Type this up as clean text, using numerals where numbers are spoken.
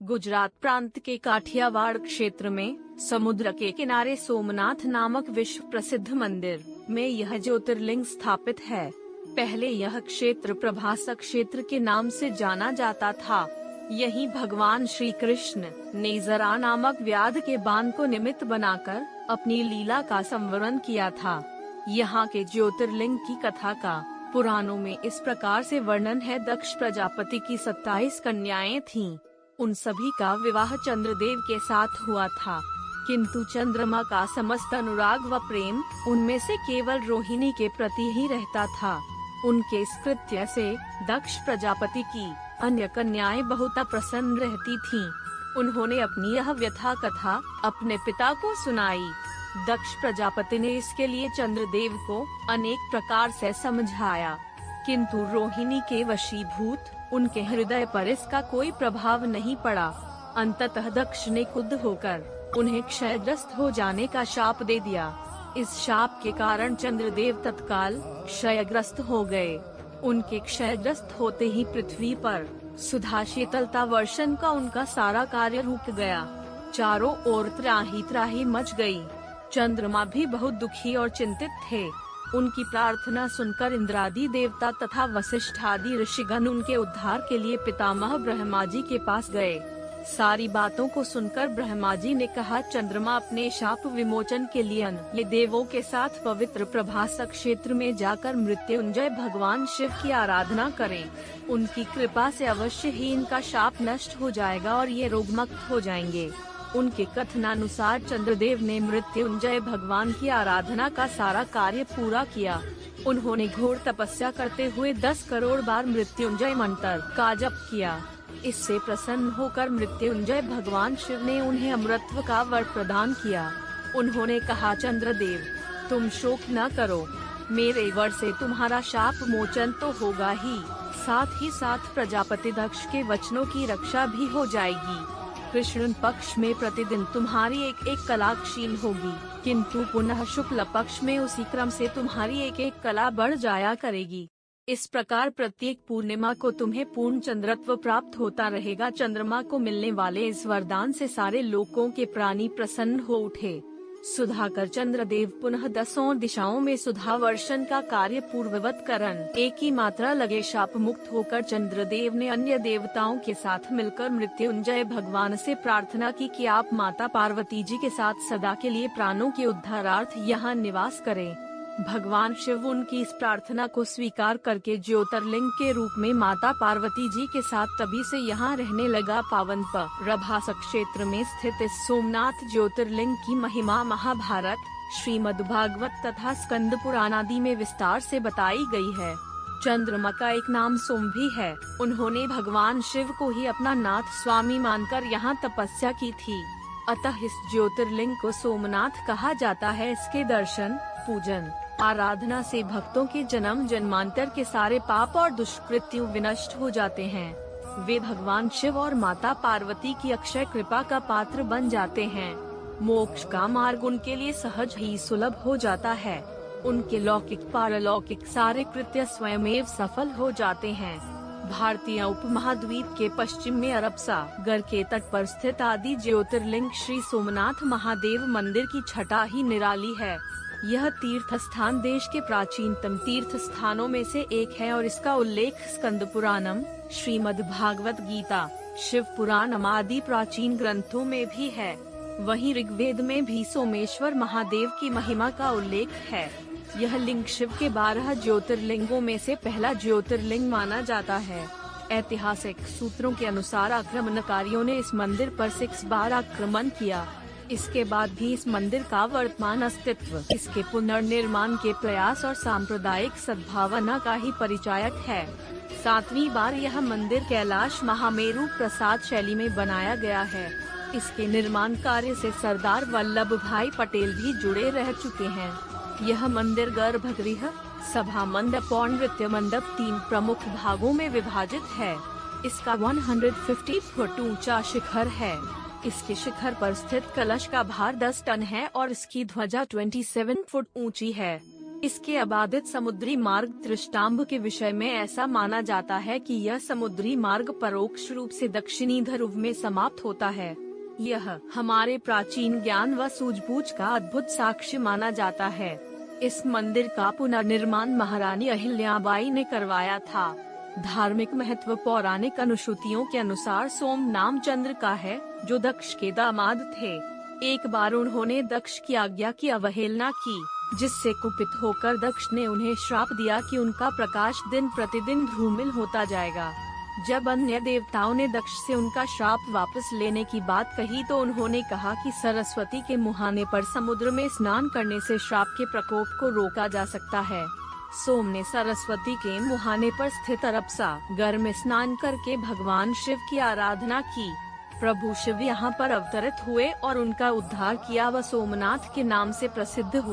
गुजरात प्रांत के काठियावाड़ क्षेत्र में समुद्र के किनारे सोमनाथ नामक विश्व प्रसिद्ध मंदिर में यह ज्योतिर्लिंग स्थापित है। पहले यह क्षेत्र प्रभासक क्षेत्र के नाम से जाना जाता था। यहीं भगवान श्री कृष्ण ने जरा नामक व्याध के बाण को निमित्त बनाकर अपनी लीला का संवरण किया था। यहाँ के ज्योतिर्लिंग की कथा का पुराणों में इस प्रकार से वर्णन है। दक्ष प्रजापति की 27 कन्याएं थीं। उन सभी का विवाह चंद्रदेव के साथ हुआ था, किंतु चंद्रमा का समस्त अनुराग व प्रेम उनमें से केवल रोहिणी के प्रति ही रहता था। उनके इस कृत्य से दक्ष प्रजापति की अन्य कन्याएं बहुत प्रसन्न रहती थीं। उन्होंने अपनी यह व्यथा कथा अपने पिता को सुनाई। दक्ष प्रजापति ने इसके लिए चंद्रदेव को अनेक प्रकार से समझाया, किंतु रोहिणी के वशीभूत उनके हृदय पर इसका कोई प्रभाव नहीं पड़ा। अंततः दक्ष ने क्रुद्ध होकर उन्हें क्षयग्रस्त हो जाने का शाप दे दिया। इस शाप के कारण चंद्रदेव तत्काल क्षयग्रस्त हो गए। उनके क्षयग्रस्त होते ही पृथ्वी पर सुधा शीतलता वर्षण का उनका सारा कार्य रुक गया। चारों ओर त्राही त्राही मच गई। चंद्रमा भी बहुत दुखी और चिंतित थे। उनकी प्रार्थना सुनकर इंद्रादि देवता तथा वशिष्ठ आदि ऋषिगण उनके उद्धार के लिए पितामह ब्रह्मा जी के पास गए। सारी बातों को सुनकर ब्रह्मा जी ने कहा, चंद्रमा अपने शाप विमोचन के लिए अन्य देवों के साथ पवित्र प्रभासक क्षेत्र में जाकर मृत्युंजय भगवान शिव की आराधना करें। उनकी कृपा से अवश्य ही इनका शाप नष्ट हो जाएगा और ये रोगमुक्त हो जाएंगे। उनके कथनानुसार चंद्रदेव ने मृत्युंजय भगवान की आराधना का सारा कार्य पूरा किया। उन्होंने घोर तपस्या करते हुए 10 करोड़ बार मृत्युंजय मंत्र का जप किया। इससे प्रसन्न होकर मृत्युंजय भगवान शिव ने उन्हें अमृतत्व का वर प्रदान किया। उन्होंने कहा, चंद्रदेव तुम शोक न करो, मेरे वर से तुम्हारा शाप मोचन तो होगा ही साथ प्रजापति दक्ष के वचनों की रक्षा भी हो जाएगी। कृष्ण पक्ष में प्रतिदिन तुम्हारी एक कला क्षीण होगी, किंतु पुनः शुक्ल पक्ष में उसी क्रम से तुम्हारी एक कला बढ़ जाया करेगी। इस प्रकार प्रत्येक पूर्णिमा को तुम्हें पूर्ण चंद्रत्व प्राप्त होता रहेगा। चंद्रमा को मिलने वाले इस वरदान से सारे लोकों के प्राणी प्रसन्न हो उठे। सुधाकर चंद्रदेव पुनः 10 दिशाओं में सुधा वर्षण का कार्य पूर्ववत करन एक ही मात्रा लगे शाप मुक्त होकर चंद्रदेव ने अन्य देवताओं के साथ मिलकर मृत्युंजय भगवान से प्रार्थना की कि आप माता पार्वती जी के साथ सदा के लिए प्राणों के उद्धारार्थ यहाँ निवास करें। भगवान शिव उनकी इस प्रार्थना को स्वीकार करके ज्योतिर्लिंग के रूप में माता पार्वती जी के साथ तभी से यहाँ रहने लगा। पावन प्रभासक क्षेत्र में स्थित इस सोमनाथ ज्योतिर्लिंग की महिमा महाभारत, श्रीमद्भागवत तथा स्कंद पुराण आदि में विस्तार से बताई गई है। चंद्रमा का एक नाम सोम भी है। उन्होंने भगवान शिव को ही अपना नाथ स्वामी मानकर यहाँ तपस्या की थी। अतः इस ज्योतिर्लिंग को सोमनाथ कहा जाता है। इसके दर्शन, पूजन, आराधना से भक्तों के जन्म जन्मांतर के सारे पाप और दुष्कृत्य विनष्ट हो जाते हैं। वे भगवान शिव और माता पार्वती की अक्षय कृपा का पात्र बन जाते हैं। मोक्ष का मार्ग उनके लिए सहज ही सुलभ हो जाता है। उनके लौकिक पारलौकिक सारे कृत्य स्वयमेव सफल हो जाते हैं। भारतीय उपमहाद्वीप के पश्चिम में अरब सागर के तट पर स्थित आदि ज्योतिर्लिंग श्री सोमनाथ महादेव मंदिर की छटा ही निराली है। यह तीर्थ स्थान देश के प्राचीनतम तीर्थ स्थानों में से एक है और इसका उल्लेख स्कंद पुराणम, श्रीमद्भागवत गीता, शिव पुराणम आदि प्राचीन ग्रंथों में भी है। वहीं ऋग्वेद में भी सोमेश्वर महादेव की महिमा का उल्लेख है। यह लिंग शिव के 12 ज्योतिर्लिंगों में से पहला ज्योतिर्लिंग माना जाता है। ऐतिहासिक सूत्रों के अनुसार आक्रमणकारियों ने इस मंदिर पर 6 बार आक्रमण किया। इसके बाद भी इस मंदिर का वर्तमान अस्तित्व इसके पुनर्निर्माण के प्रयास और सांप्रदायिक सद्भावना का ही परिचायक है। 7वीं बार यह मंदिर कैलाश महामेरु प्रसाद शैली में बनाया गया है। इसके निर्माण कार्य से सरदार वल्लभ भाई पटेल भी जुड़े रह चुके हैं। यह मंदिर गर्भगृह, सभा मंडप और नृत्य मंडप 3 प्रमुख भागों में विभाजित है। इसका 150 फुट ऊंचा शिखर है। इसके शिखर पर स्थित कलश का भार 10 टन है और इसकी ध्वजा 27 फुट ऊंची है। इसके अबाधित समुद्री मार्ग त्रिष्टाम्भ के विषय में ऐसा माना जाता है कि यह समुद्री मार्ग परोक्ष रूप से दक्षिणी ध्रुव में समाप्त होता है। यह हमारे प्राचीन ज्ञान व सूझबूझ का अद्भुत साक्ष्य माना जाता है। इस मंदिर का पुनर्निर्माण महारानी अहिल्याबाई ने करवाया था। धार्मिक महत्व पौराणिक अनुश्रुतियों के अनुसार सोम नाम चंद्र का है, जो दक्ष के दामाद थे। एक बार उन्होंने दक्ष की आज्ञा की अवहेलना की, जिससे कुपित होकर दक्ष ने उन्हें श्राप दिया कि उनका प्रकाश दिन प्रतिदिन धूमिल होता जाएगा। जब अन्य देवताओं ने दक्ष से उनका श्राप वापस लेने की बात कही तो उन्होंने कहा कि सरस्वती के मुहाने पर समुद्र में स्नान करने से श्राप के प्रकोप को रोका जा सकता है। सोम ने सरस्वती के मुहाने पर स्थित अरपसा गर में स्नान करके भगवान शिव की आराधना की। प्रभु शिव यहाँ पर अवतरित हुए और उनका उद्धार किया व सोमनाथ के नाम से प्रसिद्ध हुए।